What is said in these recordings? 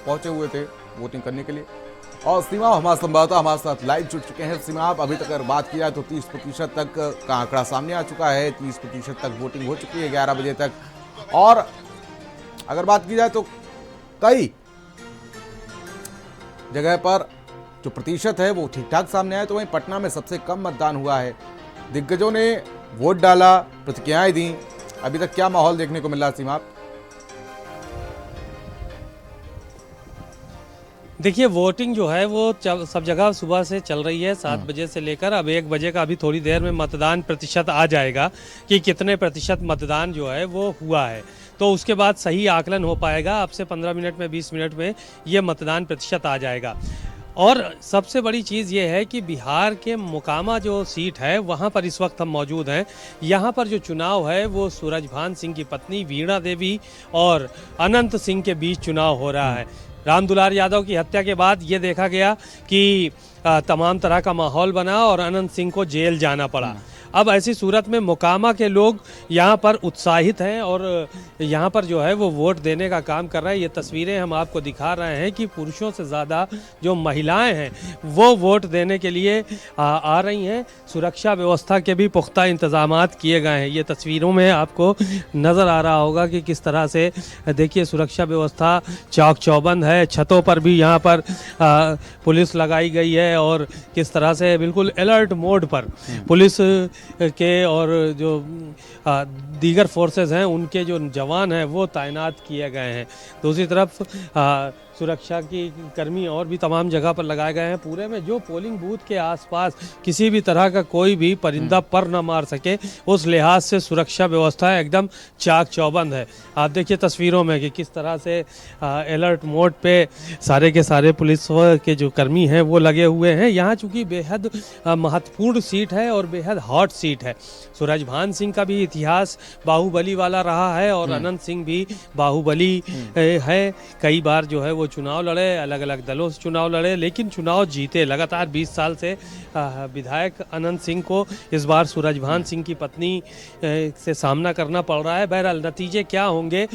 पहुंचे हुए थे वोटिंग करने के लिए। और सीमा हमारे संवाददाता हमारे साथ लाइव जुड़ चुके हैं। सीमा, आप अभी तक अगर बात की जाए तो 30% तक का आंकड़ा सामने आ चुका है, 30% तक वोटिंग हो चुकी है 11 बजे तक। और अगर बात की जाए तो कई जगह पर जो प्रतिशत है वो ठीक ठाक सामने आया, तो वहीं पटना में सबसे कम मतदान हुआ है। दिग्गजों ने वोट डाला, प्रतिक्रियाएं दी, अभी तक क्या माहौल देखने को मिल रहा है सीमा? देखिए, वोटिंग जो है वो सब जगह सुबह से चल रही है 7 बजे से लेकर अब 1 बजे का। अभी थोड़ी देर में मतदान प्रतिशत आ जाएगा कि कितने प्रतिशत मतदान जो है वो हुआ है, तो उसके बाद सही आकलन हो पाएगा। अब से 15 मिनट में 20 मिनट में ये मतदान प्रतिशत आ जाएगा। और सबसे बड़ी चीज़ ये है कि बिहार के मोकामा जो सीट है वहाँ पर इस वक्त हम मौजूद हैं। यहाँ पर जो चुनाव है वो सूरजभान सिंह की पत्नी वीणा देवी और अनंत सिंह के बीच चुनाव हो रहा है। रामदुलार यादव की हत्या के बाद ये देखा गया कि तमाम तरह का माहौल बना और अनंत सिंह को जेल जाना पड़ा। अब ऐसी सूरत में मोकामा के लोग यहाँ पर उत्साहित हैं और यहाँ पर जो है वो वोट देने का काम कर रहे हैं। ये तस्वीरें हम आपको दिखा रहे हैं कि पुरुषों से ज़्यादा जो महिलाएं हैं वो वोट देने के लिए आ रही हैं। सुरक्षा व्यवस्था के भी पुख्ता इंतजामात किए गए हैं। ये तस्वीरों में आपको नज़र आ रहा होगा कि किस तरह से देखिए सुरक्षा व्यवस्था चौक चौबंद है। छतों पर भी यहाँ पर पुलिस लगाई गई है और किस तरह से बिल्कुल अलर्ट मोड पर पुलिस के और जो दीगर फोर्सेस हैं उनके जो जवान हैं वो तैनात किए गए हैं। दूसरी तरफ सुरक्षा की कर्मी और भी तमाम जगह पर लगाए गए हैं। पूरे में जो पोलिंग बूथ के आसपास किसी भी तरह का कोई भी परिंदा पर न मार सके, उस लिहाज से सुरक्षा व्यवस्था एकदम चाक चौबंद है। आप देखिए तस्वीरों में कि किस तरह से अलर्ट मोड पे सारे के सारे पुलिस के जो कर्मी हैं वो लगे हुए हैं। यहाँ चूँकि बेहद महत्वपूर्ण सीट है और बेहद हॉट सीट है। सूरजभान सिंह का भी इतिहास बाहुबली वाला रहा है और अनंत सिंह भी बाहुबली है। कई बार जो है वो चुनाव लड़े, अलग अलग दलों से चुनाव लड़े, लेकिन चुनाव जीते। लगातार 20 साल से विधायक अनंत सिंह को इस बार सूरजभान सिंह की पत्नी से सामना करना पड़ रहा है। बहरहाल नतीजे क्या होंगे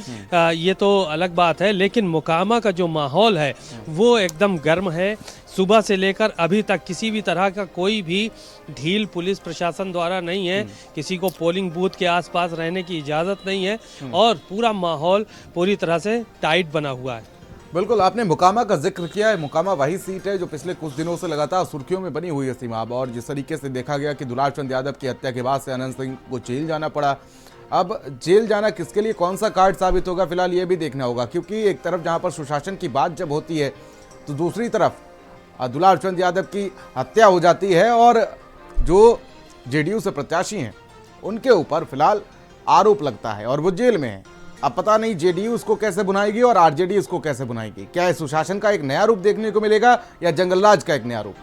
ये तो अलग बात है, लेकिन मोकामा का जो माहौल है वो एकदम गर्म है। सुबह से लेकर अभी तक किसी भी तरह का कोई भी ढील पुलिस प्रशासन द्वारा नहीं है। किसी को पोलिंग बूथ के आसपास रहने की इजाज़त नहीं है और पूरा माहौल पूरी तरह से टाइट बना हुआ है। बिल्कुल, आपने मोकामा का जिक्र किया है। मोकामा वही सीट है जो पिछले कुछ दिनों से लगातार सुर्खियों में बनी हुई है सीमा। और जिस तरीके से देखा गया कि दुलार चंद यादव की हत्या के बाद से अनंत सिंह को जेल जाना पड़ा। अब जेल जाना किसके लिए कौन सा कार्ड साबित होगा, फिलहाल ये भी देखना होगा, क्योंकि एक तरफ जहां पर सुशासन की बात जब होती है तो दूसरी तरफ दुलार चंद यादव की हत्या हो जाती है और जो जेडीयू से प्रत्याशी हैं उनके ऊपर फिलहाल आरोप लगता है और वो जेल में है। अब पता नहीं जेडीयू उसको कैसे बुनाएगी और आरजेडी इसको कैसे बुनाएगी। क्या इस सुशासन का एक नया रूप देखने को मिलेगा या जंगलराज का एक नया रूप?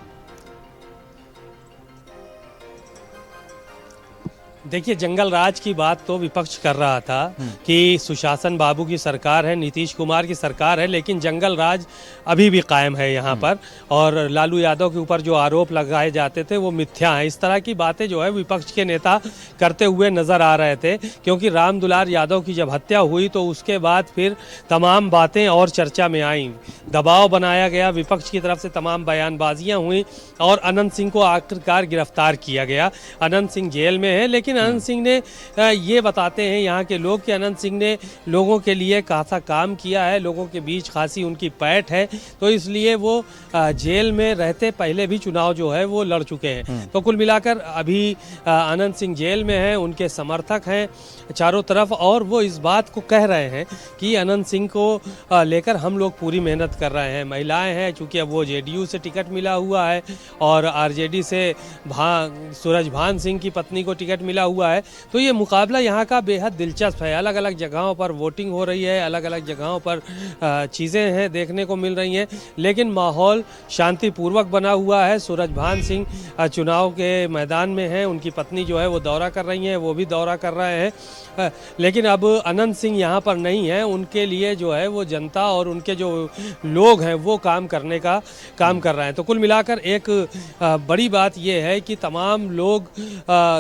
देखिए, जंगल राज की बात तो विपक्ष कर रहा था कि सुशासन बाबू की सरकार है, नीतीश कुमार की सरकार है, लेकिन जंगल राज अभी भी कायम है यहाँ पर। और लालू यादव के ऊपर जो आरोप लगाए जाते थे वो मिथ्या हैं। इस तरह की बातें जो है विपक्ष के नेता करते हुए नज़र आ रहे थे, क्योंकि रामदुलार यादव की जब हत्या हुई तो उसके बाद फिर तमाम बातें और चर्चा में आईं। दबाव बनाया गया विपक्ष की तरफ से, तमाम बयानबाजियाँ हुई और अनंत सिंह को आखिरकार गिरफ्तार किया गया। अनंत सिंह जेल में है, लेकिन अनंत सिंह ने ये बताते हैं यहाँ के लोग कि अनंत सिंह ने लोगों के लिए खासा काम किया है, लोगों के बीच खासी उनकी पैठ है, तो इसलिए वो जेल में रहते पहले भी चुनाव जो है वो लड़ चुके हैं। तो कुल मिलाकर अभी अनंत सिंह जेल में हैं, उनके समर्थक हैं चारों तरफ और वो इस बात को कह रहे हैं कि अनंत सिंह को लेकर हम लोग पूरी मेहनत कर रहे हैं। महिलाएं हैं, चूँकि अब वो जेडीयू से टिकट मिला हुआ है और आरजेडी से सूरजभान सिंह की पत्नी को टिकट मिला हुआ है, तो ये मुकाबला यहाँ का बेहद दिलचस्प है। अलग अलग जगहों पर वोटिंग हो रही है, अलग अलग जगहों पर चीज़ें हैं देखने को मिल रही हैं, लेकिन माहौल शांतिपूर्वक बना हुआ है। सूरजभान सिंह चुनाव के मैदान में हैं, उनकी पत्नी जो है वो दौरा कर रही हैं, वो भी दौरा कर रहे हैं, लेकिन अब अनंत सिंह यहाँ पर नहीं है। उनके लिए जो है वो जनता और उनके जो लोग हैं वो काम करने का काम कर रहे हैं। तो कुल मिलाकर एक बड़ी बात ये है कि तमाम लोग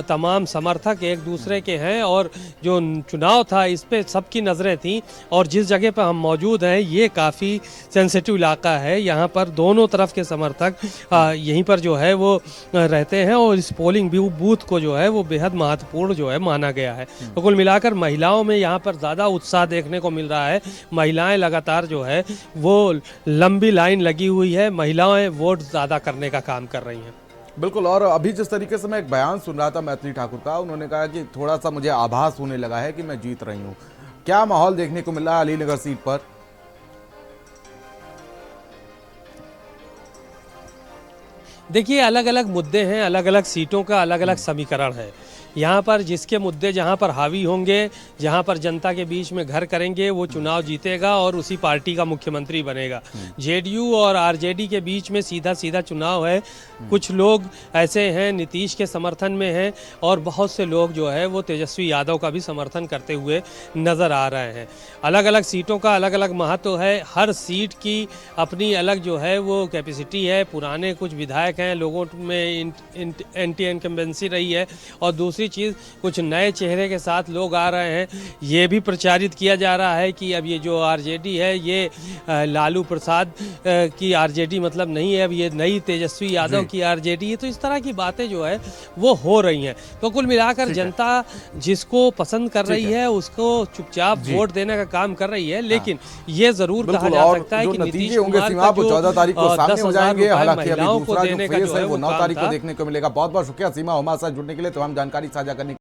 तमाम समर्थक एक दूसरे के हैं और जो चुनाव था इस पे सबकी नज़रें थीं और जिस जगह पर हम मौजूद हैं ये काफ़ी सेंसिटिव इलाका है। यहाँ पर दोनों तरफ के समर्थक यहीं पर जो है वो रहते हैं और इस पोलिंग बूथ को जो है वो बेहद महत्वपूर्ण जो है माना गया है। तो कुल मिलाकर महिलाओं में यहाँ पर ज़्यादा उत्साह देखने को मिल रहा है। महिलाएं लगातार जो है वो लंबी लाइन लगी हुई है, महिलाएं वोट ज़्यादा करने का काम कर रही हैं। बिल्कुल। और अभी जिस तरीके से मैं एक बयान सुन रहा था मैथिली ठाकुर का, उन्होंने कहा कि थोड़ा सा मुझे आभास होने लगा है कि मैं जीत रही हूँ। क्या माहौल देखने को मिल रहा है अलीनगर सीट पर? देखिए, अलग अलग मुद्दे हैं, अलग अलग सीटों का अलग अलग समीकरण है। यहाँ पर जिसके मुद्दे जहाँ पर हावी होंगे, जहाँ पर जनता के बीच में घर करेंगे, वो चुनाव जीतेगा और उसी पार्टी का मुख्यमंत्री बनेगा। जेडीयू और आरजेडी के बीच में सीधा सीधा चुनाव है। कुछ लोग ऐसे हैं नीतीश के समर्थन में हैं और बहुत से लोग जो है वो तेजस्वी यादव का भी समर्थन करते हुए नज़र आ रहे हैं। अलग अलग सीटों का अलग अलग महत्व है। हर सीट की अपनी अलग जो है वो कैपेसिटी है। पुराने कुछ विधायक हैं, लोगों में एंटी इनकम्बेंसी रही है और दूसरी चीज़ कुछ नए चेहरे के साथ लोग आ रहे हैं। ये भी प्रचारित किया जा रहा है कि अब ये जो आरजेडी है ये लालू प्रसाद की आरजेडी मतलब नहीं है, अब ये नई तेजस्वी यादव की आरजेडी है। तो इस तरह की बातें जो है वो हो रही हैं। तो कुल मिलाकर जनता जिसको पसंद कर रही है उसको चुपचाप वोट देने का काम कर रही है। लेकिन ये जरूर कहा जा सकता है कि नीतीश कुमार का जो 14 तारीख को सामने हो जाएंगे। हालांकि अभी महिलाओं को दूसरा जो देने का फेस जो है है वो वो 9 काम तारीख को था। देखने को मिलेगा। बहुत बहुत शुक्रिया सीमा हमारे साथ जुड़ने के लिए, तमाम जानकारी साझा करने के लिए।